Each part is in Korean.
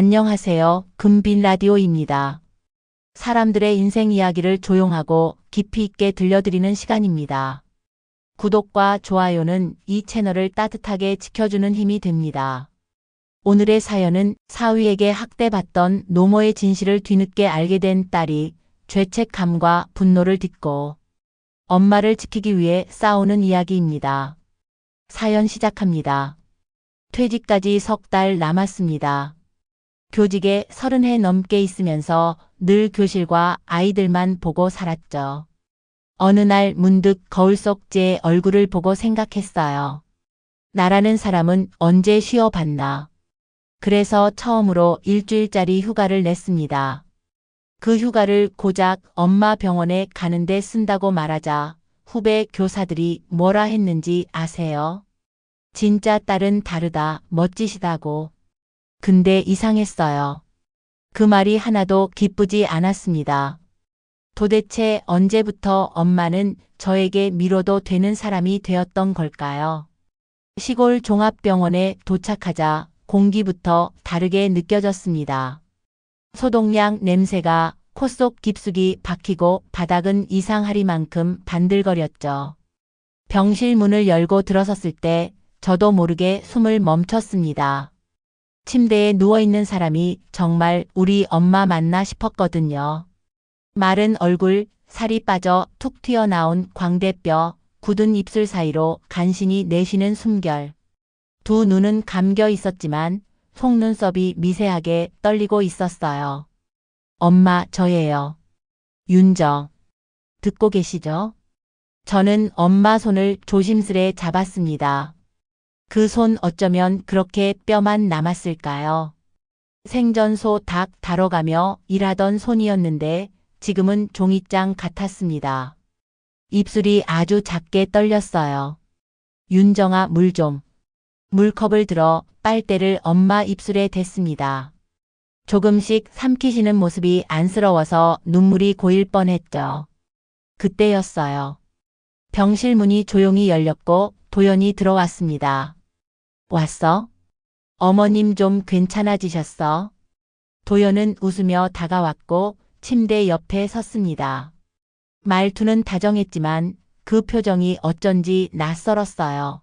안녕하세요. 금빈 라디오입니다. 사람들의 인생 이야기를 조용하고 깊이 있게 들려드리는 시간입니다. 구독과 좋아요는 이 채널을 따뜻하게 지켜주는 힘이 됩니다. 오늘의 사연은 사위에게 학대받던 노모의 진실을 뒤늦게 알게 된 딸이 죄책감과 분노를 딛고 엄마를 지키기 위해 싸우는 이야기입니다. 사연 시작합니다. 퇴직까지 석 달 남았습니다. 교직에 30해 넘게 있으면서 늘 교실과 아이들만 보고 살았죠. 어느 날 문득 거울 속 제 얼굴을 보고 생각했어요. 나라는 사람은 언제 쉬어봤나. 그래서 처음으로 일주일짜리 휴가를 냈습니다. 그 휴가를 고작 엄마 병원에 가는데 쓴다고 말하자 후배 교사들이 뭐라 했는지 아세요? 진짜 딸은 다르다, 멋지시다고. 근데 이상했어요. 그 말이 하나도 기쁘지 않았습니다. 도대체 언제부터 엄마는 저에게 미뤄도 되는 사람이 되었던 걸까요? 시골 종합병원에 도착하자 공기부터 다르게 느껴졌습니다. 소독약 냄새가 코 속 깊숙이 박히고 바닥은 이상하리만큼 반들거렸죠. 병실 문을 열고 들어섰을 때 저도 모르게 숨을 멈췄습니다. 침대에 누워있는 사람이 정말 우리 엄마 맞나 싶었거든요. 마른 얼굴, 살이 빠져 툭 튀어나온 광대뼈, 굳은 입술 사이로 간신히 내쉬는 숨결. 두 눈은 감겨 있었지만 속눈썹이 미세하게 떨리고 있었어요. 엄마, 저예요. 윤정. 듣고 계시죠? 저는 엄마 손을 조심스레 잡았습니다. 그 손 어쩌면 그렇게 뼈만 남았을까요? 생전소 닭 다뤄가며 일하던 손이었는데 지금은 종이장 같았습니다. 입술이 아주 작게 떨렸어요. 윤정아, 물 좀. 물컵을 들어 빨대를 엄마 입술에 댔습니다. 조금씩 삼키시는 모습이 안쓰러워서 눈물이 고일 뻔했죠. 그때였어요. 병실 문이 조용히 열렸고 도연이 들어왔습니다. 왔어? 어머님 좀 괜찮아지셨어? 도연은 웃으며 다가왔고 침대 옆에 섰습니다. 말투는 다정했지만 그 표정이 어쩐지 낯설었어요.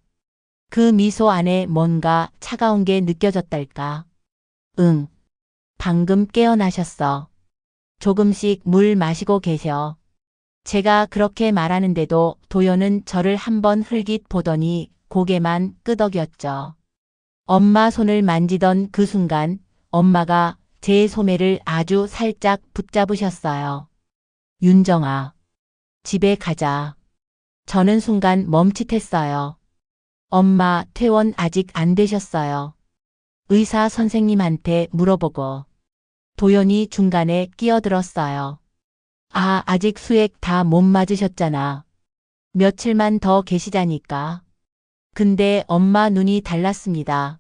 그 미소 안에 뭔가 차가운 게 느껴졌달까? 응. 방금 깨어나셨어. 조금씩 물 마시고 계셔. 제가 그렇게 말하는데도 도연은 저를 한번 흘깃 보더니 고개만 끄덕였죠. 엄마 손을 만지던 그 순간 엄마가 제 소매를 아주 살짝 붙잡으셨어요. 윤정아, 집에 가자. 저는 순간 멈칫했어요. 엄마, 퇴원 아직 안 되셨어요. 의사 선생님한테 물어보고. 도연이 중간에 끼어들었어요. 아, 아직 수액 다 못 맞으셨잖아. 며칠만 더 계시자니까. 근데 엄마 눈이 달랐습니다.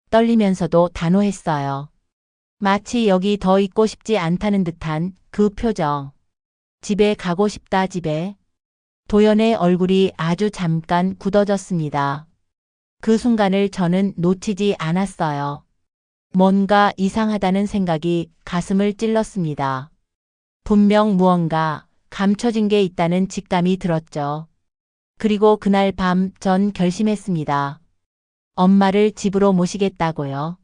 떨리면서도 단호했어요. 마치 여기 더 있고 싶지 않다는 듯한 그 표정. 집에 가고 싶다, 집에. 도연의 얼굴이 아주 잠깐 굳어졌습니다. 그 순간을 저는 놓치지 않았어요. 뭔가 이상하다는 생각이 가슴을 찔렀습니다. 분명 무언가 감춰진 게 있다는 직감이 들었죠. 그리고 그날 밤 전 결심했습니다. 엄마를 집으로 모시겠다고요.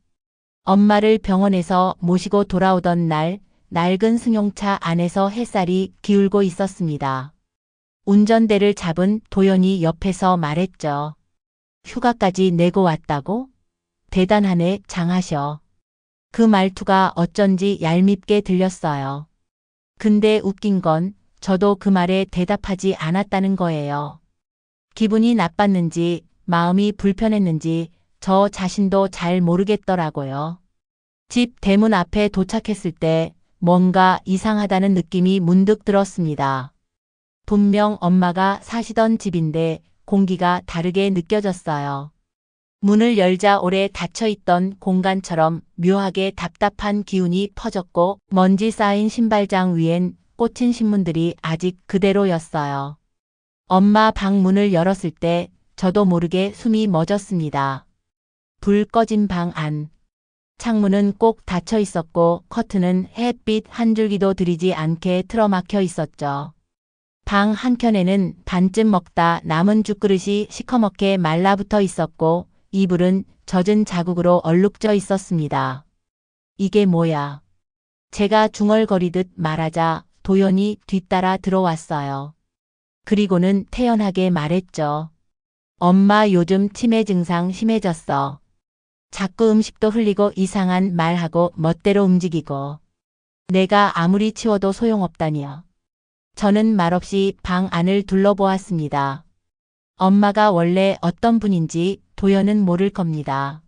엄마를 병원에서 모시고 돌아오던 날 낡은 승용차 안에서 햇살이 기울고 있었습니다. 운전대를 잡은 도연이 옆에서 말했죠. 휴가까지 내고 왔다고? 대단하네, 장하셔. 그 말투가 어쩐지 얄밉게 들렸어요. 근데 웃긴 건 저도 그 말에 대답하지 않았다는 거예요. 기분이 나빴는지 마음이 불편했는지 저 자신도 잘 모르겠더라고요. 집 대문 앞에 도착했을 때 뭔가 이상하다는 느낌이 문득 들었습니다. 분명 엄마가 사시던 집인데 공기가 다르게 느껴졌어요. 문을 열자 오래 닫혀있던 공간처럼 묘하게 답답한 기운이 퍼졌고 먼지 쌓인 신발장 위엔 꽂힌 신문들이 아직 그대로였어요. 엄마 방 문을 열었을 때 저도 모르게 숨이 멎었습니다. 불 꺼진 방 안. 창문은 꼭 닫혀 있었고 커튼은 햇빛 한 줄기도 들이지 않게 틀어막혀 있었죠. 방 한켠에는 반쯤 먹다 남은 죽그릇이 시커멓게 말라붙어 있었고 이불은 젖은 자국으로 얼룩져 있었습니다. 이게 뭐야? 제가 중얼거리듯 말하자 도연이 뒤따라 들어왔어요. 그리고는 태연하게 말했죠. 엄마 요즘 치매 증상 심해졌어. 자꾸 음식도 흘리고 이상한 말하고 멋대로 움직이고. 내가 아무리 치워도 소용없다니요. 저는 말없이 방 안을 둘러보았습니다. 엄마가 원래 어떤 분인지 도연은 모를 겁니다.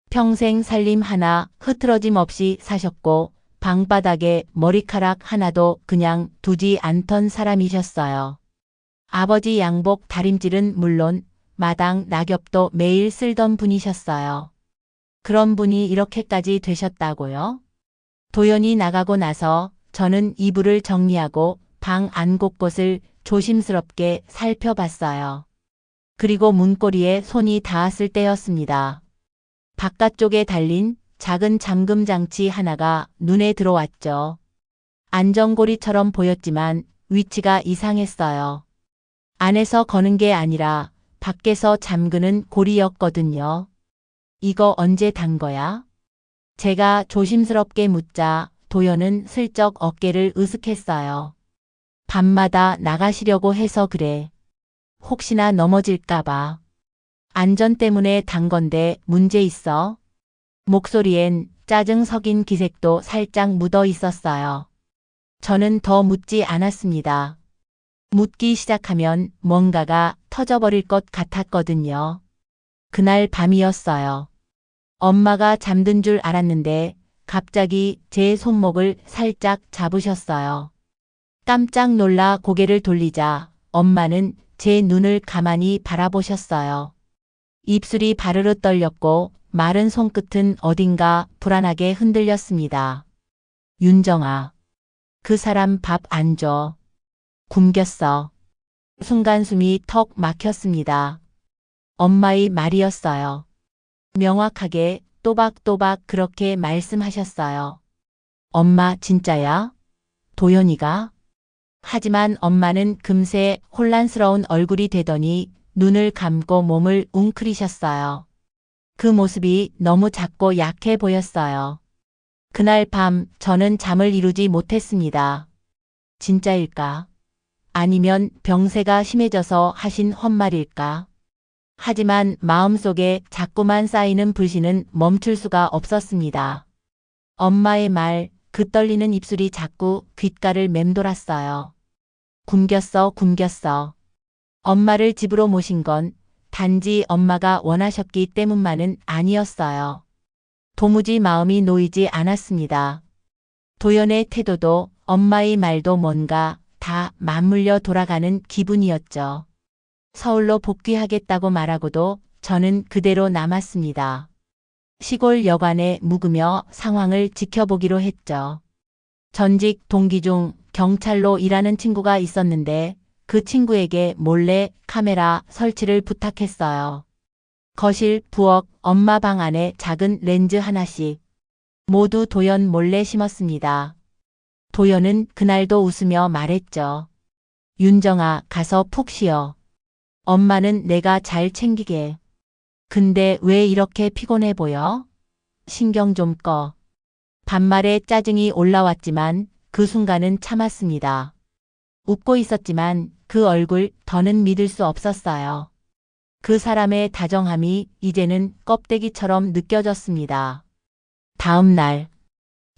평생 살림 하나 흐트러짐 없이 사셨고 방바닥에 머리카락 하나도 그냥 두지 않던 사람이셨어요. 아버지 양복 다림질은 물론 마당 낙엽도 매일 쓸던 분이셨어요. 그런 분이 이렇게까지 되셨다고요? 도연이 나가고 나서 저는 이불을 정리하고 방 안 곳곳을 조심스럽게 살펴봤어요. 그리고 문고리에 손이 닿았을 때였습니다. 바깥쪽에 달린 작은 잠금 장치 하나가 눈에 들어왔죠. 안전고리처럼 보였지만 위치가 이상했어요. 안에서 거는 게 아니라 밖에서 잠그는 고리였거든요. 이거 언제 단 거야? 제가 조심스럽게 묻자 도연은 슬쩍 어깨를 으쓱했어요. 밤마다 나가시려고 해서 그래. 혹시나 넘어질까봐. 안전 때문에 단 건데 문제 있어? 목소리엔 짜증 섞인 기색도 살짝 묻어 있었어요. 저는 더 묻지 않았습니다. 묻기 시작하면 뭔가가 터져버릴 것 같았거든요. 그날 밤이었어요. 엄마가 잠든 줄 알았는데 갑자기 제 손목을 살짝 잡으셨어요. 깜짝 놀라 고개를 돌리자 엄마는 제 눈을 가만히 바라보셨어요. 입술이 바르르 떨렸고 마른 손끝은 어딘가 불안하게 흔들렸습니다. 윤정아, 그 사람 밥 안 줘. 굶겼어. 순간 숨이 턱 막혔습니다. 엄마의 말이었어요. 명확하게 또박또박 그렇게 말씀하셨어요. 엄마 진짜야? 도연이가? 하지만 엄마는 금세 혼란스러운 얼굴이 되더니 눈을 감고 몸을 웅크리셨어요. 그 모습이 너무 작고 약해 보였어요. 그날 밤 저는 잠을 이루지 못했습니다. 진짜일까? 아니면 병세가 심해져서 하신 헛말일까? 하지만 마음속에 자꾸만 쌓이는 불신은 멈출 수가 없었습니다. 엄마의 말, 그 떨리는 입술이 자꾸 귓가를 맴돌았어요. 굶겼어. 엄마를 집으로 모신 건 단지 엄마가 원하셨기 때문만은 아니었어요. 도무지 마음이 놓이지 않았습니다. 도연의 태도도 엄마의 말도 뭔가 다 맞물려 돌아가는 기분이었죠. 서울로 복귀하겠다고 말하고도 저는 그대로 남았습니다. 시골 여관에 묵으며 상황을 지켜보기로 했죠. 전직 동기 중 경찰로 일하는 친구가 있었는데 그 친구에게 몰래 카메라 설치를 부탁했어요. 거실, 부엌, 엄마 방 안에 작은 렌즈 하나씩 모두 도연 몰래 심었습니다. 도연은 그날도 웃으며 말했죠. 윤정아, 가서 푹 쉬어. 엄마는 내가 잘 챙기게. 근데 왜 이렇게 피곤해 보여? 신경 좀 꺼. 반말에 짜증이 올라왔지만 그 순간은 참았습니다. 웃고 있었지만 그 얼굴 더는 믿을 수 없었어요. 그 사람의 다정함이 이제는 껍데기처럼 느껴졌습니다. 다음 날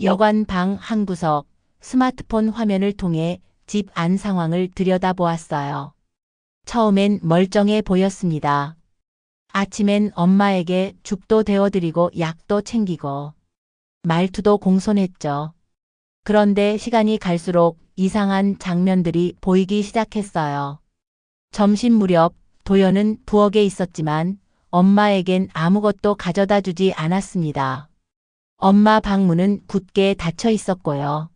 여관 방 한 구석 스마트폰 화면을 통해 집 안 상황을 들여다보았어요. 처음엔 멀쩡해 보였습니다. 아침엔 엄마에게 죽도 데워드리고 약도 챙기고 말투도 공손했죠. 그런데 시간이 갈수록 이상한 장면들이 보이기 시작했어요. 점심 무렵 도연은 부엌에 있었지만 엄마에겐 아무것도 가져다 주지 않았습니다. 엄마 방문은 굳게 닫혀 있었고요.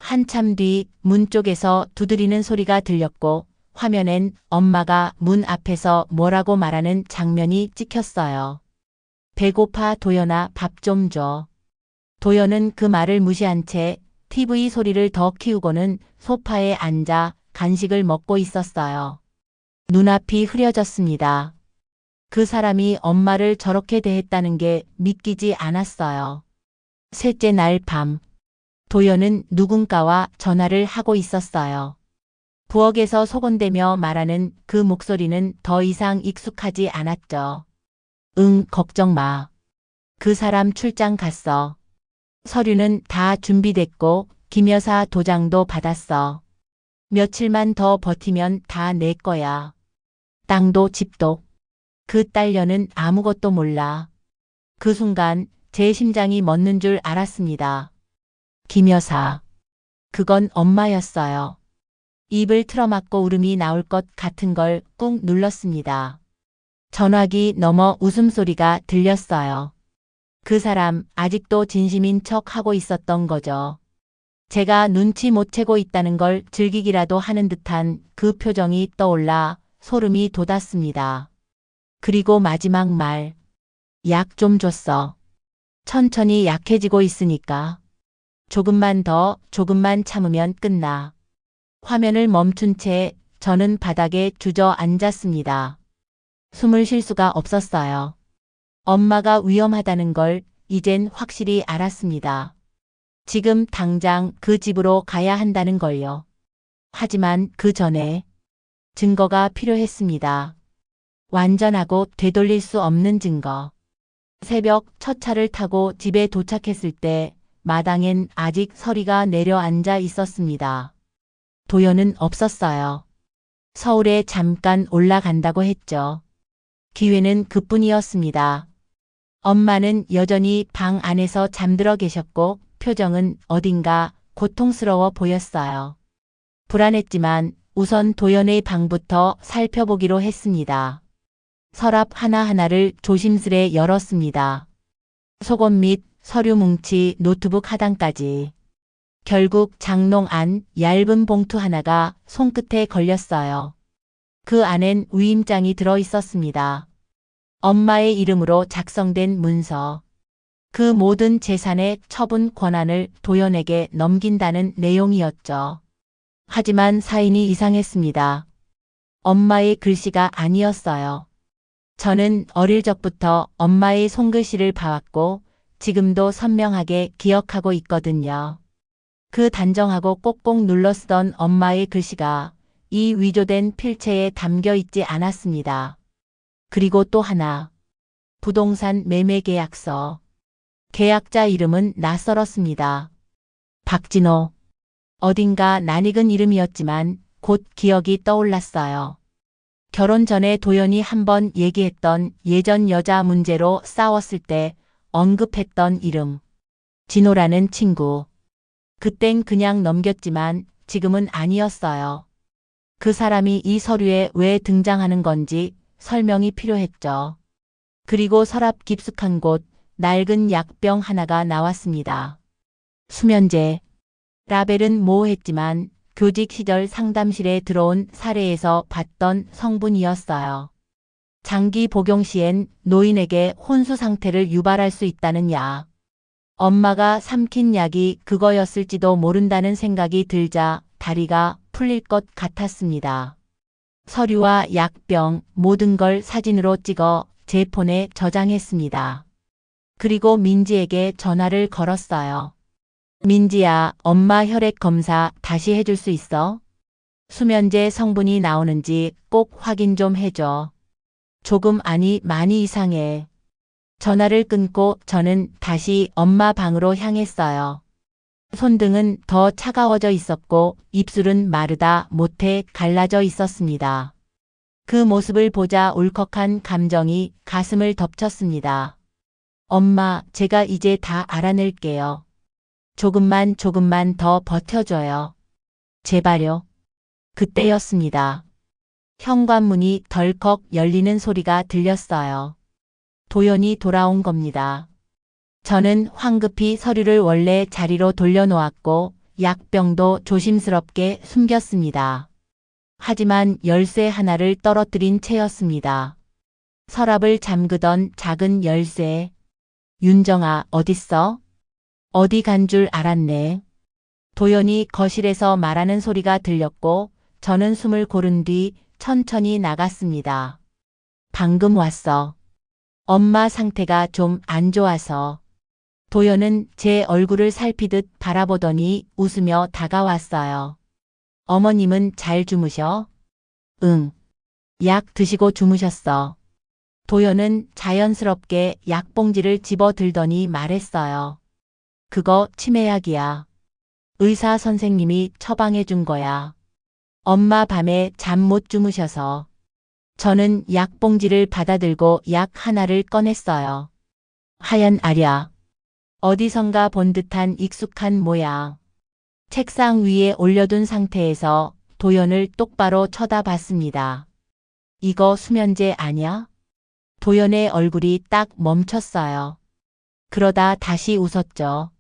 한참 뒤 문 쪽에서 두드리는 소리가 들렸고 화면엔 엄마가 문 앞에서 뭐라고 말하는 장면이 찍혔어요. 배고파 도연아 밥 좀 줘. 도연은 그 말을 무시한 채 TV 소리를 더 키우고는 소파에 앉아 간식을 먹고 있었어요. 눈앞이 흐려졌습니다. 그 사람이 엄마를 저렇게 대했다는 게 믿기지 않았어요. 셋째 날 밤, 도연은 누군가와 전화를 하고 있었어요. 부엌에서 소곤대며 말하는 그 목소리는 더 이상 익숙하지 않았죠. 응, 걱정 마. 그 사람 출장 갔어. 서류는 다 준비됐고 김 여사 도장도 받았어. 며칠만 더 버티면 다 내 거야. 땅도 집도. 그 딸녀는 아무것도 몰라. 그 순간 제 심장이 멎는 줄 알았습니다. 김 여사. 그건 엄마였어요. 입을 틀어막고 울음이 나올 것 같은 걸 꾹 눌렀습니다. 전화기 너머 웃음소리가 들렸어요. 그 사람 아직도 진심인 척 하고 있었던 거죠. 제가 눈치 못 채고 있다는 걸 즐기기라도 하는 듯한 그 표정이 떠올라 소름이 돋았습니다. 그리고 마지막 말. 약 좀 줬어. 천천히 약해지고 있으니까. 조금만 더, 조금만 참으면 끝나. 화면을 멈춘 채 저는 바닥에 주저앉았습니다. 숨을 쉴 수가 없었어요. 엄마가 위험하다는 걸 이젠 확실히 알았습니다. 지금 당장 그 집으로 가야 한다는 걸요. 하지만 그 전에 증거가 필요했습니다. 완전하고 되돌릴 수 없는 증거. 새벽 첫 차를 타고 집에 도착했을 때 마당엔 아직 서리가 내려앉아 있었습니다. 도연은 없었어요. 서울에 잠깐 올라간다고 했죠. 기회는 그뿐이었습니다. 엄마는 여전히 방 안에서 잠들어 계셨고 표정은 어딘가 고통스러워 보였어요. 불안했지만 우선 도연의 방부터 살펴보기로 했습니다. 서랍 하나하나를 조심스레 열었습니다. 속옷 및 서류 뭉치, 노트북 하단까지. 결국 장롱 안 얇은 봉투 하나가 손끝에 걸렸어요. 그 안엔 위임장이 들어 있었습니다. 엄마의 이름으로 작성된 문서. 그 모든 재산의 처분 권한을 도연에게 넘긴다는 내용이었죠. 하지만 사인이 이상했습니다. 엄마의 글씨가 아니었어요. 저는 어릴 적부터 엄마의 손글씨를 봐왔고 지금도 선명하게 기억하고 있거든요. 그 단정하고 꼭꼭 눌러 쓰던 엄마의 글씨가 이 위조된 필체에 담겨 있지 않았습니다. 그리고 또 하나. 부동산 매매 계약서. 계약자 이름은 낯설었습니다. 박진호. 어딘가 낯익은 이름이었지만 곧 기억이 떠올랐어요. 결혼 전에 도연이 한번 얘기했던 예전 여자 문제로 싸웠을 때 언급했던 이름. 진호라는 친구. 그땐 그냥 넘겼지만 지금은 아니었어요. 그 사람이 이 서류에 왜 등장하는 건지 설명이 필요했죠. 그리고 서랍 깊숙한 곳 낡은 약병 하나가 나왔습니다. 수면제. 라벨은 모호했지만 교직 시절 상담실에 들어온 사례에서 봤던 성분이었어요. 장기 복용 시엔 노인에게 혼수 상태를 유발할 수 있다는 약. 엄마가 삼킨 약이 그거였을지도 모른다는 생각이 들자 다리가 풀릴 것 같았습니다. 서류와 약병 모든 걸 사진으로 찍어 제 폰에 저장했습니다. 그리고 민지에게 전화를 걸었어요. 민지야, 엄마 혈액 검사 다시 해줄 수 있어? 수면제 성분이 나오는지 꼭 확인 좀 해줘. 조금 아니 많이 이상해. 전화를 끊고 저는 다시 엄마 방으로 향했어요. 손등은 더 차가워져 있었고 입술은 마르다 못해 갈라져 있었습니다. 그 모습을 보자 울컥한 감정이 가슴을 덮쳤습니다. 엄마, 제가 이제 다 알아낼게요. 조금만 더 버텨줘요. 제발요. 그때였습니다. 현관문이 덜컥 열리는 소리가 들렸어요. 도연이 돌아온 겁니다. 저는 황급히 서류를 원래 자리로 돌려놓았고 약병도 조심스럽게 숨겼습니다. 하지만 열쇠 하나를 떨어뜨린 채였습니다. 서랍을 잠그던 작은 열쇠. 윤정아, 어딨어? 어디 간 줄 알았네. 도연이 거실에서 말하는 소리가 들렸고 저는 숨을 고른 뒤 천천히 나갔습니다. 방금 왔어. 엄마 상태가 좀 안 좋아서. 도연은 제 얼굴을 살피듯 바라보더니 웃으며 다가왔어요. 어머님은 잘 주무셔? 응. 약 드시고 주무셨어. 도연은 자연스럽게 약봉지를 집어 들더니 말했어요. 그거 치매약이야. 의사 선생님이 처방해 준 거야. 엄마 밤에 잠 못 주무셔서. 저는 약봉지를 받아들고 약 하나를 꺼냈어요. 하얀 알약. 어디선가 본 듯한 익숙한 모양. 책상 위에 올려둔 상태에서 도연을 똑바로 쳐다봤습니다. 이거 수면제 아냐? 도연의 얼굴이 딱 멈췄어요. 그러다 다시 웃었죠.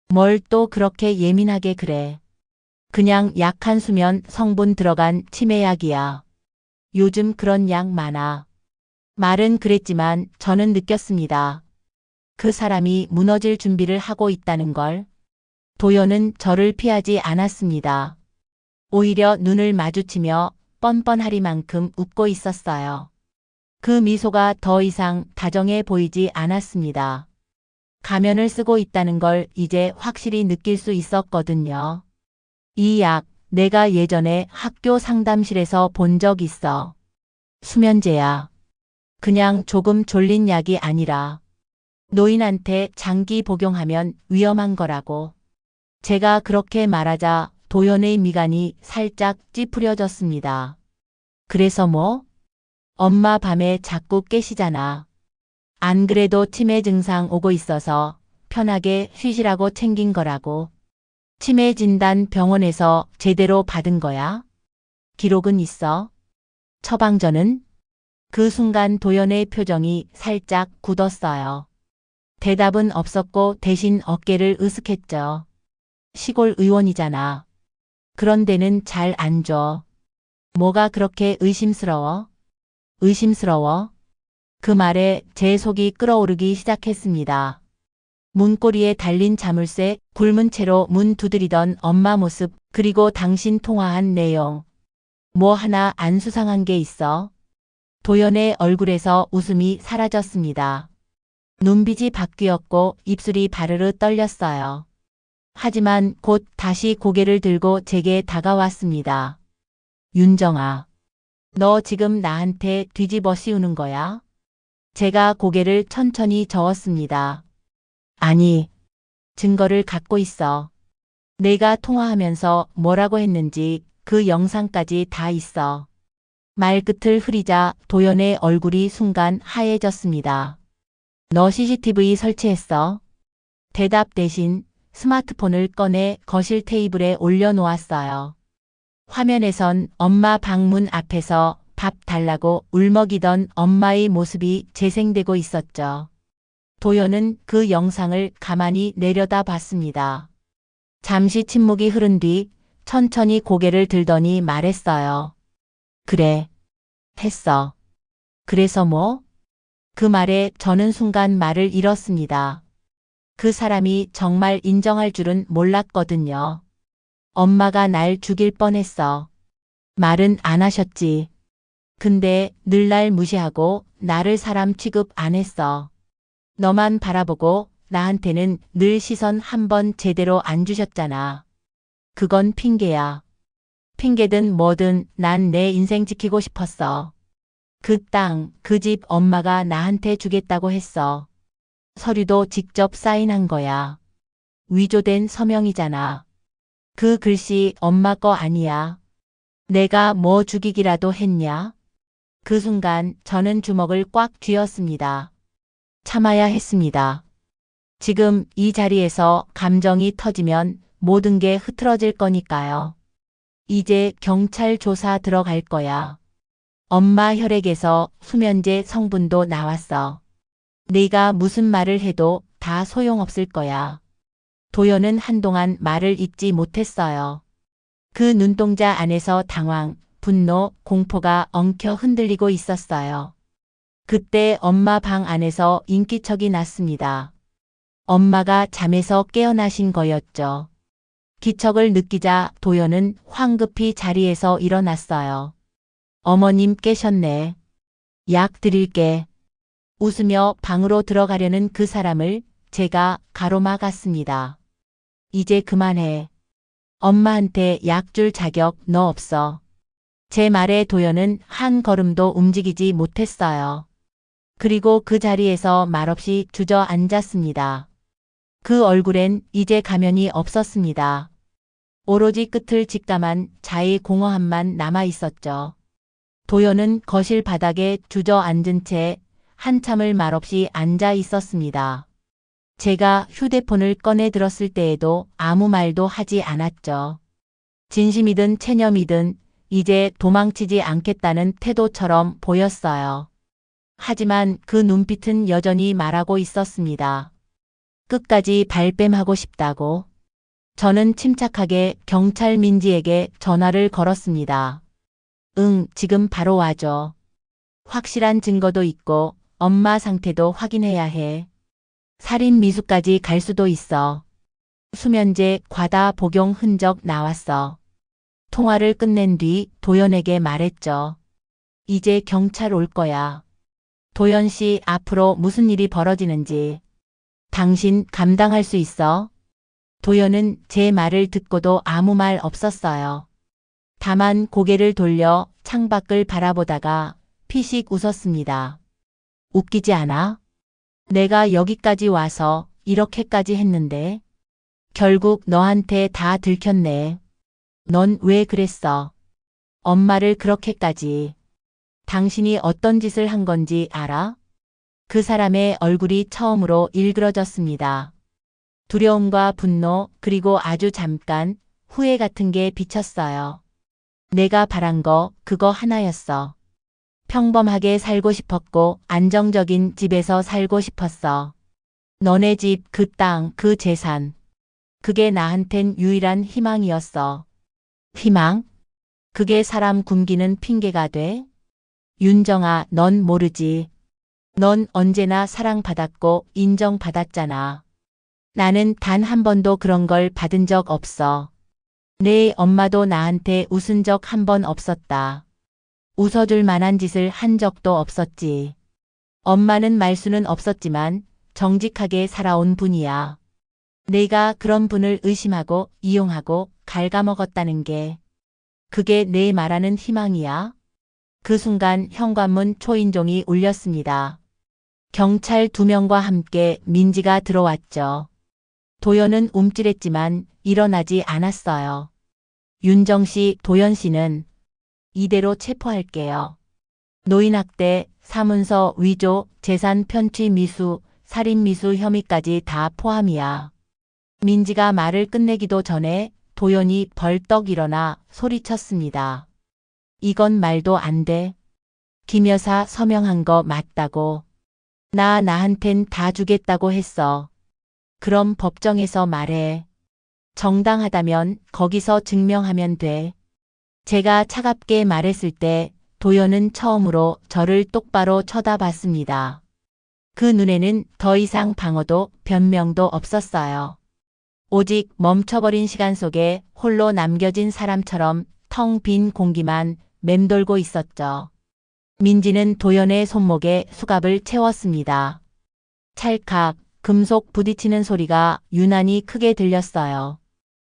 뭘 또 그렇게 예민하게 그래. 그냥 약한 수면 성분 들어간 치매약이야. 요즘 그런 약 많아. 말은 그랬지만 저는 느꼈습니다. 그 사람이 무너질 준비를 하고 있다는 걸. 도연은 저를 피하지 않았습니다. 오히려 눈을 마주치며 뻔뻔하리만큼 웃고 있었어요. 그 미소가 더 이상 다정해 보이지 않았습니다. 가면을 쓰고 있다는 걸 이제 확실히 느낄 수 있었거든요. 이 약, 내가 예전에 학교 상담실에서 본 적 있어. 수면제야. 그냥 조금 졸린 약이 아니라 노인한테 장기 복용하면 위험한 거라고. 제가 그렇게 말하자 도연의 미간이 살짝 찌푸려졌습니다. 그래서 뭐? 엄마 밤에 자꾸 깨시잖아. 안 그래도 치매 증상 오고 있어서 편하게 쉬시라고 챙긴 거라고. 치매 진단 병원에서 제대로 받은 거야? 기록은 있어? 처방전은? 그 순간 도연의 표정이 살짝 굳었어요. 대답은 없었고 대신 어깨를 으쓱했죠. 시골 의원이잖아. 그런 데는 잘 안 줘. 뭐가 그렇게 의심스러워? 의심스러워? 그 말에 제 속이 끓어오르기 시작했습니다. 문고리에 달린 자물쇠, 굶은 채로 문 두드리던 엄마 모습, 그리고 당신 통화한 내용. 뭐 하나 안 수상한 게 있어? 도연의 얼굴에서 웃음이 사라졌습니다. 눈빛이 바뀌었고 입술이 바르르 떨렸어요. 하지만 곧 다시 고개를 들고 제게 다가왔습니다. 윤정아, 너 지금 나한테 뒤집어 씌우는 거야? 제가 고개를 천천히 저었습니다. 아니, 증거를 갖고 있어. 내가 통화하면서 뭐라고 했는지 그 영상까지 다 있어. 말끝을 흐리자 도연의 얼굴이 순간 하얘졌습니다. 너 CCTV 설치했어? 대답 대신 스마트폰을 꺼내 거실 테이블에 올려놓았어요. 화면에선 엄마 방문 앞에서 밥 달라고 울먹이던 엄마의 모습이 재생되고 있었죠. 도연은 그 영상을 가만히 내려다봤습니다. 잠시 침묵이 흐른 뒤 천천히 고개를 들더니 말했어요. 그래. 했어. 그래서 뭐? 그 말에 저는 순간 말을 잃었습니다. 그 사람이 정말 인정할 줄은 몰랐거든요. 엄마가 날 죽일 뻔했어. 말은 안 하셨지. 근데 늘 날 무시하고 나를 사람 취급 안 했어. 너만 바라보고 나한테는 늘 시선 한 번 제대로 안 주셨잖아. 그건 핑계야. 핑계든 뭐든 난 내 인생 지키고 싶었어. 그 땅, 그 집 엄마가 나한테 주겠다고 했어. 서류도 직접 사인한 거야. 위조된 서명이잖아. 그 글씨 엄마 거 아니야. 내가 뭐 죽이기라도 했냐? 그 순간 저는 주먹을 꽉 쥐었습니다. 참아야 했습니다. 지금 이 자리에서 감정이 터지면 모든 게 흐트러질 거니까요. 이제 경찰 조사 들어갈 거야. 엄마 혈액에서 수면제 성분도 나왔어. 네가 무슨 말을 해도 다 소용없을 거야. 도연은 한동안 말을 잇지 못했어요. 그 눈동자 안에서 당황, 분노, 공포가 엉켜 흔들리고 있었어요. 그때 엄마 방 안에서 인기척이 났습니다. 엄마가 잠에서 깨어나신 거였죠. 기척을 느끼자 도연은 황급히 자리에서 일어났어요. 어머님 깨셨네. 약 드릴게. 웃으며 방으로 들어가려는 그 사람을 제가 가로막았습니다. 이제 그만해. 엄마한테 약 줄 자격 너 없어. 제 말에 도연은 한 걸음도 움직이지 못했어요. 그리고 그 자리에서 말없이 주저앉았습니다. 그 얼굴엔 이제 가면이 없었습니다. 오로지 끝을 직감한 자의 공허함만 남아 있었죠. 도연은 거실 바닥에 주저앉은 채 한참을 말없이 앉아 있었습니다. 제가 휴대폰을 꺼내 들었을 때에도 아무 말도 하지 않았죠. 진심이든 체념이든 이제 도망치지 않겠다는 태도처럼 보였어요. 하지만 그 눈빛은 여전히 말하고 있었습니다. 끝까지 발뺌하고 싶다고. 저는 침착하게 경찰 민지에게 전화를 걸었습니다. 응, 지금 바로 와줘. 확실한 증거도 있고 엄마 상태도 확인해야 해. 살인 미수까지 갈 수도 있어. 수면제 과다 복용 흔적 나왔어. 통화를 끝낸 뒤 도연에게 말했죠. 이제 경찰 올 거야. 도연 씨 앞으로 무슨 일이 벌어지는지 당신 감당할 수 있어? 도연은 제 말을 듣고도 아무 말 없었어요. 다만 고개를 돌려 창밖을 바라보다가 피식 웃었습니다. 웃기지 않아? 내가 여기까지 와서 이렇게까지 했는데 결국 너한테 다 들켰네. 넌 왜 그랬어? 엄마를 그렇게까지. 당신이 어떤 짓을 한 건지 알아? 그 사람의 얼굴이 처음으로 일그러졌습니다. 두려움과 분노 그리고 아주 잠깐 후회 같은 게 비쳤어요. 내가 바란 거 그거 하나였어. 평범하게 살고 싶었고 안정적인 집에서 살고 싶었어. 너네 집, 그 땅, 그 재산. 그게 나한텐 유일한 희망이었어. 희망? 그게 사람 굶기는 핑계가 돼? 윤정아, 넌 모르지. 넌 언제나 사랑받았고 인정받았잖아. 나는 단 한 번도 그런 걸 받은 적 없어. 내 엄마도 나한테 웃은 적 한 번 없었다. 웃어줄 만한 짓을 한 적도 없었지. 엄마는 말수는 없었지만 정직하게 살아온 분이야. 내가 그런 분을 의심하고 이용하고 갉아먹었다는 게 그게 내 말하는 희망이야? 그 순간 현관문 초인종이 울렸습니다. 경찰 2명과 함께 민지가 들어왔죠. 도연은 움찔했지만 일어나지 않았어요. 윤정 씨, 도연 씨는 이대로 체포할게요. 노인학대, 사문서 위조, 재산 편취 미수, 살인 미수 혐의까지 다 포함이야. 민지가 말을 끝내기도 전에 도연이 벌떡 일어나 소리쳤습니다. 이건 말도 안 돼. 김 여사 서명한 거 맞다고. 나한텐 다 주겠다고 했어. 그럼 법정에서 말해. 정당하다면 거기서 증명하면 돼. 제가 차갑게 말했을 때 도연은 처음으로 저를 똑바로 쳐다봤습니다. 그 눈에는 더 이상 방어도 변명도 없었어요. 오직 멈춰버린 시간 속에 홀로 남겨진 사람처럼 텅 빈 공기만 맴돌고 있었죠. 민지는 도연의 손목에 수갑을 채웠습니다. 찰칵 금속 부딪히는 소리가 유난히 크게 들렸어요.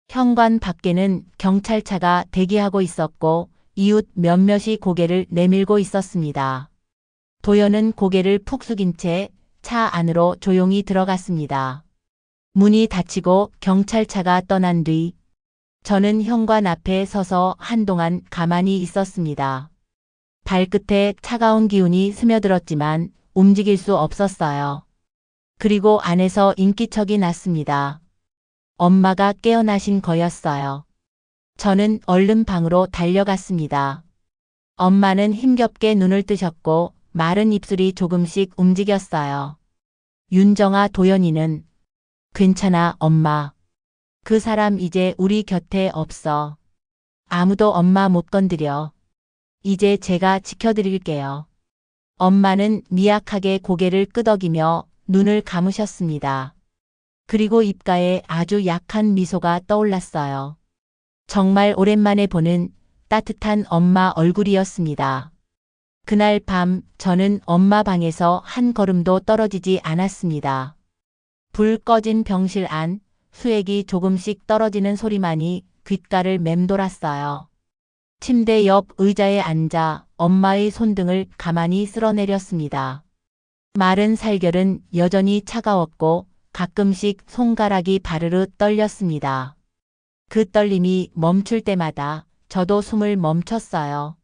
현관 밖에는 경찰차가 대기하고 있었고 이웃 몇몇이 고개를 내밀고 있었습니다. 도연은 고개를 푹 숙인 채 차 안으로 조용히 들어갔습니다. 문이 닫히고 경찰차가 떠난 뒤 저는 현관 앞에 서서 한동안 가만히 있었습니다. 발끝에 차가운 기운이 스며들었지만 움직일 수 없었어요. 그리고 안에서 인기척이 났습니다. 엄마가 깨어나신 거였어요. 저는 얼른 방으로 달려갔습니다. 엄마는 힘겹게 눈을 뜨셨고 마른 입술이 조금씩 움직였어요. 윤정아, 도연이는 괜찮아, 엄마. 그 사람 이제 우리 곁에 없어. 아무도 엄마 못 건드려. 이제 제가 지켜드릴게요. 엄마는 미약하게 고개를 끄덕이며 눈을 감으셨습니다. 그리고 입가에 아주 약한 미소가 떠올랐어요. 정말 오랜만에 보는 따뜻한 엄마 얼굴이었습니다. 그날 밤 저는 엄마 방에서 한 걸음도 떨어지지 않았습니다. 불 꺼진 병실 안 수액이 조금씩 떨어지는 소리만이 귓가를 맴돌았어요. 침대 옆 의자에 앉아 엄마의 손등을 가만히 쓸어내렸습니다. 마른 살결은 여전히 차가웠고 가끔씩 손가락이 바르르 떨렸습니다. 그 떨림이 멈출 때마다 저도 숨을 멈췄어요.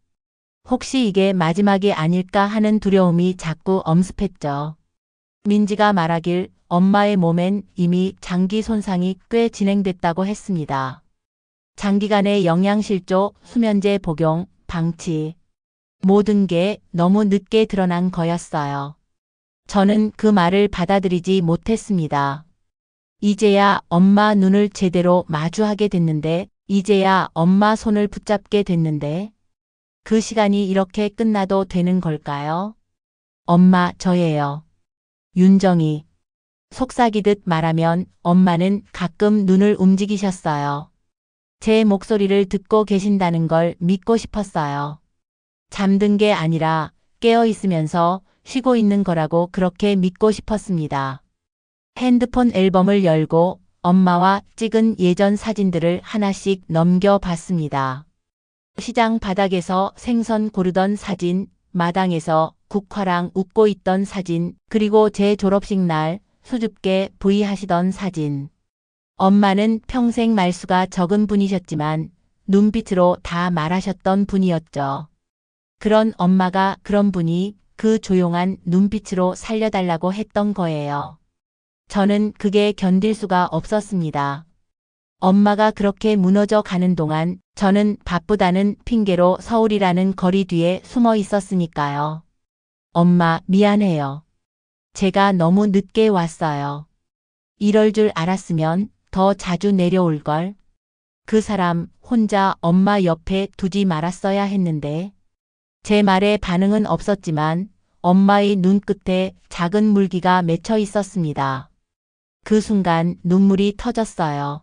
혹시 이게 마지막이 아닐까 하는 두려움이 자꾸 엄습했죠. 민지가 말하길 엄마의 몸엔 이미 장기 손상이 꽤 진행됐다고 했습니다. 장기간의 영양실조, 수면제 복용, 방치. 모든 게 너무 늦게 드러난 거였어요. 저는 그 말을 받아들이지 못했습니다. 이제야 엄마 눈을 제대로 마주하게 됐는데, 이제야 엄마 손을 붙잡게 됐는데, 그 시간이 이렇게 끝나도 되는 걸까요? 엄마, 저예요. 윤정이. 속삭이듯 말하면 엄마는 가끔 눈을 움직이셨어요. 제 목소리를 듣고 계신다는 걸 믿고 싶었어요. 잠든 게 아니라 깨어 있으면서 쉬고 있는 거라고 그렇게 믿고 싶었습니다. 핸드폰 앨범을 열고 엄마와 찍은 예전 사진들을 하나씩 넘겨봤습니다. 시장 바닥에서 생선 고르던 사진, 마당에서 국화랑 웃고 있던 사진, 그리고 제 졸업식 날 수줍게 부위하시던 사진. 엄마는 평생 말수가 적은 분이셨지만 눈빛으로 다 말하셨던 분이었죠. 그런 엄마가 그런 분이 그 조용한 눈빛으로 살려달라고 했던 거예요. 저는 그게 견딜 수가 없었습니다. 엄마가 그렇게 무너져 가는 동안 저는 바쁘다는 핑계로 서울이라는 거리 뒤에 숨어 있었으니까요. 엄마, 미안해요. 제가 너무 늦게 왔어요. 이럴 줄 알았으면 더 자주 내려올걸. 그 사람 혼자 엄마 옆에 두지 말았어야 했는데. 제 말에 반응은 없었지만 엄마의 눈끝에 작은 물기가 맺혀 있었습니다. 그 순간 눈물이 터졌어요.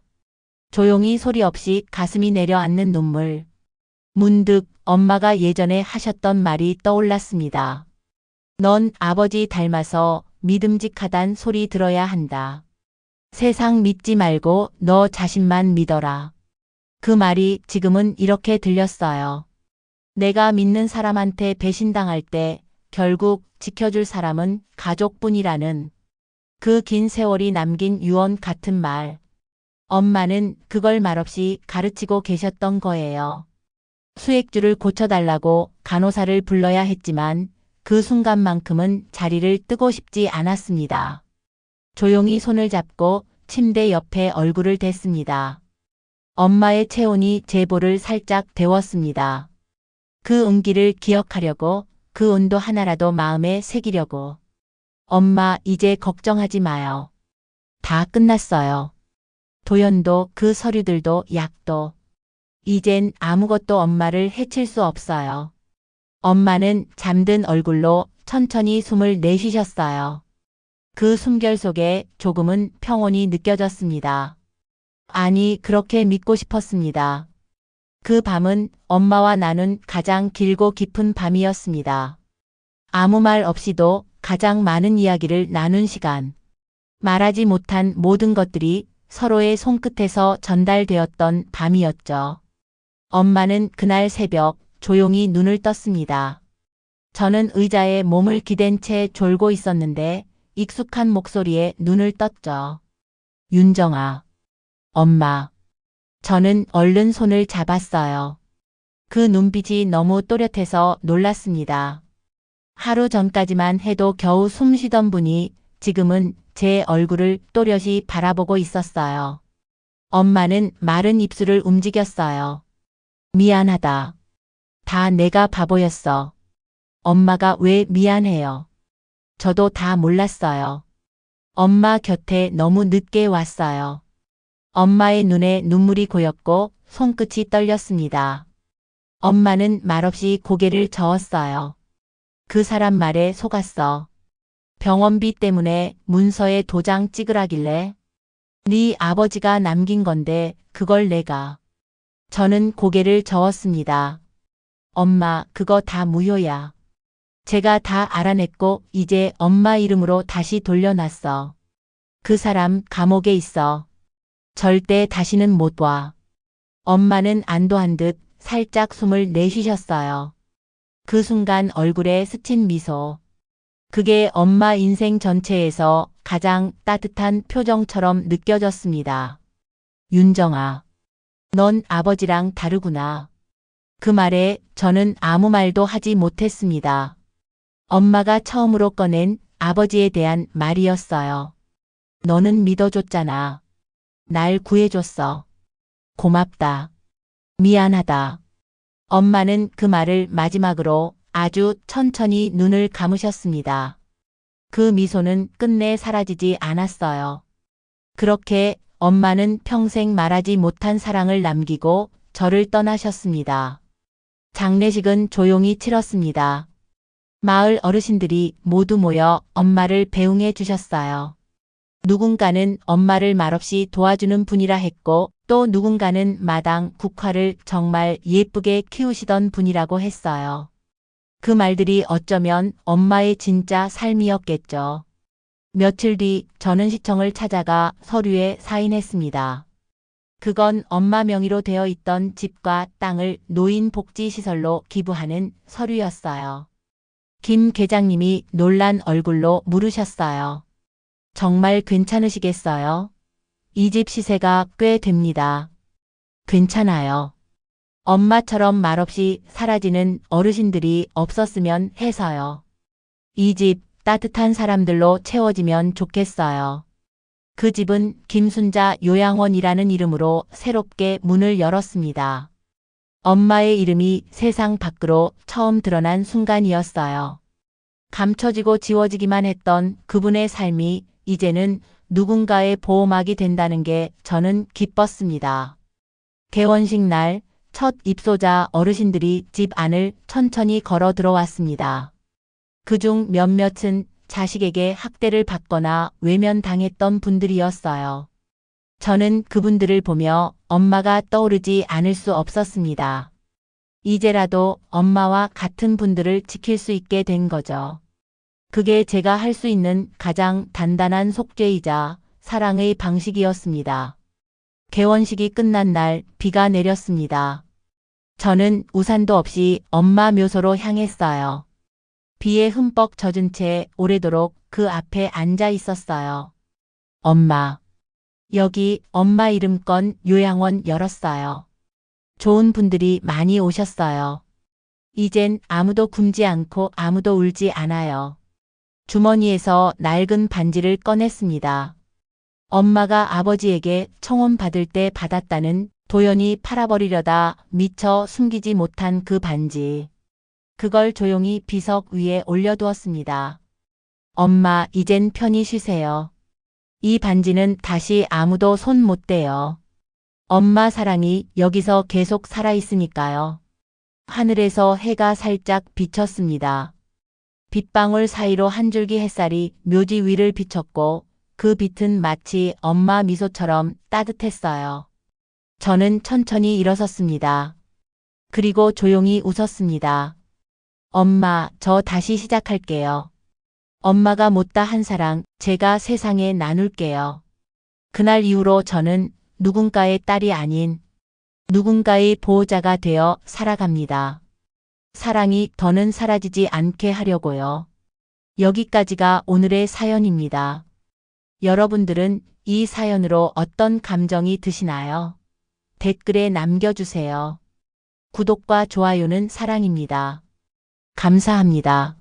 조용히 소리 없이 가슴이 내려앉는 눈물. 문득 엄마가 예전에 하셨던 말이 떠올랐습니다. 넌 아버지 닮아서 믿음직하단 소리 들어야 한다. 세상 믿지 말고 너 자신만 믿어라. 그 말이 지금은 이렇게 들렸어요. 내가 믿는 사람한테 배신당할 때 결국 지켜줄 사람은 가족뿐이라는 그 긴 세월이 남긴 유언 같은 말. 엄마는 그걸 말없이 가르치고 계셨던 거예요. 수액줄을 고쳐달라고 간호사를 불러야 했지만 그 순간만큼은 자리를 뜨고 싶지 않았습니다. 조용히 손을 잡고 침대 옆에 얼굴을 댔습니다. 엄마의 체온이 제 볼을 살짝 데웠습니다. 그 온기를 기억하려고, 그 온도 하나라도 마음에 새기려고. 엄마, 이제 걱정하지 마요. 다 끝났어요. 도연도, 그 서류들도, 약도. 이젠 아무것도 엄마를 해칠 수 없어요. 엄마는 잠든 얼굴로 천천히 숨을 내쉬셨어요. 그 숨결 속에 조금은 평온이 느껴졌습니다. 아니, 그렇게 믿고 싶었습니다. 그 밤은 엄마와 나눈 가장 길고 깊은 밤이었습니다. 아무 말 없이도 가장 많은 이야기를 나눈 시간. 말하지 못한 모든 것들이 서로의 손끝에서 전달되었던 밤이었죠. 엄마는 그날 새벽 조용히 눈을 떴습니다. 저는 의자에 몸을 기댄 채 졸고 있었는데 익숙한 목소리에 눈을 떴죠. 윤정아. 엄마. 저는 얼른 손을 잡았어요. 그 눈빛이 너무 또렷해서 놀랐습니다. 하루 전까지만 해도 겨우 숨 쉬던 분이 지금은 제 얼굴을 또렷이 바라보고 있었어요. 엄마는 마른 입술을 움직였어요. 미안하다. 다 내가 바보였어. 엄마가 왜 미안해요. 저도 다 몰랐어요. 엄마 곁에 너무 늦게 왔어요. 엄마의 눈에 눈물이 고였고 손끝이 떨렸습니다. 엄마는 말없이 고개를 저었어요. 그 사람 말에 속았어. 병원비 때문에 문서에 도장 찍으라길래. 네 아버지가 남긴 건데 그걸 내가. 저는 고개를 저었습니다. 엄마, 그거 다 무효야. 제가 다 알아냈고 이제 엄마 이름으로 다시 돌려놨어. 그 사람 감옥에 있어. 절대 다시는 못 와. 엄마는 안도한 듯 살짝 숨을 내쉬셨어요. 그 순간 얼굴에 스친 미소. 그게 엄마 인생 전체에서 가장 따뜻한 표정처럼 느껴졌습니다. 윤정아, 넌 아버지랑 다르구나. 그 말에 저는 아무 말도 하지 못했습니다. 엄마가 처음으로 꺼낸 아버지에 대한 말이었어요. 너는 믿어줬잖아. 날 구해줬어. 고맙다. 미안하다. 엄마는 그 말을 마지막으로 아주 천천히 눈을 감으셨습니다. 그 미소는 끝내 사라지지 않았어요. 그렇게 엄마는 평생 말하지 못한 사랑을 남기고 저를 떠나셨습니다. 장례식은 조용히 치렀습니다. 마을 어르신들이 모두 모여 엄마를 배웅해 주셨어요. 누군가는 엄마를 말없이 도와주는 분이라 했고 또 누군가는 마당 국화를 정말 예쁘게 키우시던 분이라고 했어요. 그 말들이 어쩌면 엄마의 진짜 삶이었겠죠. 며칠 뒤 저는 시청을 찾아가 서류에 사인했습니다. 그건 엄마 명의로 되어 있던 집과 땅을 노인복지시설로 기부하는 서류였어요. 김 계장님이 놀란 얼굴로 물으셨어요. 정말 괜찮으시겠어요? 이 집 시세가 꽤 됩니다. 괜찮아요. 엄마처럼 말없이 사라지는 어르신들이 없었으면 해서요. 이 집 따뜻한 사람들로 채워지면 좋겠어요. 그 집은 김순자 요양원이라는 이름으로 새롭게 문을 열었습니다. 엄마의 이름이 세상 밖으로 처음 드러난 순간이었어요. 감춰지고 지워지기만 했던 그분의 삶이 이제는 누군가의 보호막이 된다는 게 저는 기뻤습니다. 개원식 날 첫 입소자 어르신들이 집 안을 천천히 걸어 들어왔습니다. 그중 몇몇은 자식에게 학대를 받거나 외면당했던 분들이었어요. 저는 그분들을 보며 엄마가 떠오르지 않을 수 없었습니다. 이제라도 엄마와 같은 분들을 지킬 수 있게 된 거죠. 그게 제가 할 수 있는 가장 단단한 속죄이자 사랑의 방식이었습니다. 개원식이 끝난 날 비가 내렸습니다. 저는 우산도 없이 엄마 묘소로 향했어요. 비에 흠뻑 젖은 채 오래도록 그 앞에 앉아 있었어요. 엄마. 여기 엄마 이름 건 요양원 열었어요. 좋은 분들이 많이 오셨어요. 이젠 아무도 굶지 않고 아무도 울지 않아요. 주머니에서 낡은 반지를 꺼냈습니다. 엄마가 아버지에게 청혼 받을 때 받았다는 도연히 팔아버리려다 미처 숨기지 못한 그 반지. 그걸 조용히 비석 위에 올려두었습니다. 엄마, 이젠 편히 쉬세요. 이 반지는 다시 아무도 손 못 대요. 엄마 사랑이 여기서 계속 살아있으니까요. 하늘에서 해가 살짝 비쳤습니다. 빗방울 사이로 한 줄기 햇살이 묘지 위를 비췄고 그 빛은 마치 엄마 미소처럼 따뜻했어요. 저는 천천히 일어섰습니다. 그리고 조용히 웃었습니다. 엄마, 저 다시 시작할게요. 엄마가 못다 한 사랑, 제가 세상에 나눌게요. 그날 이후로 저는 누군가의 딸이 아닌 누군가의 보호자가 되어 살아갑니다. 사랑이 더는 사라지지 않게 하려고요. 여기까지가 오늘의 사연입니다. 여러분들은 이 사연으로 어떤 감정이 드시나요? 댓글에 남겨주세요. 구독과 좋아요는 사랑입니다. 감사합니다.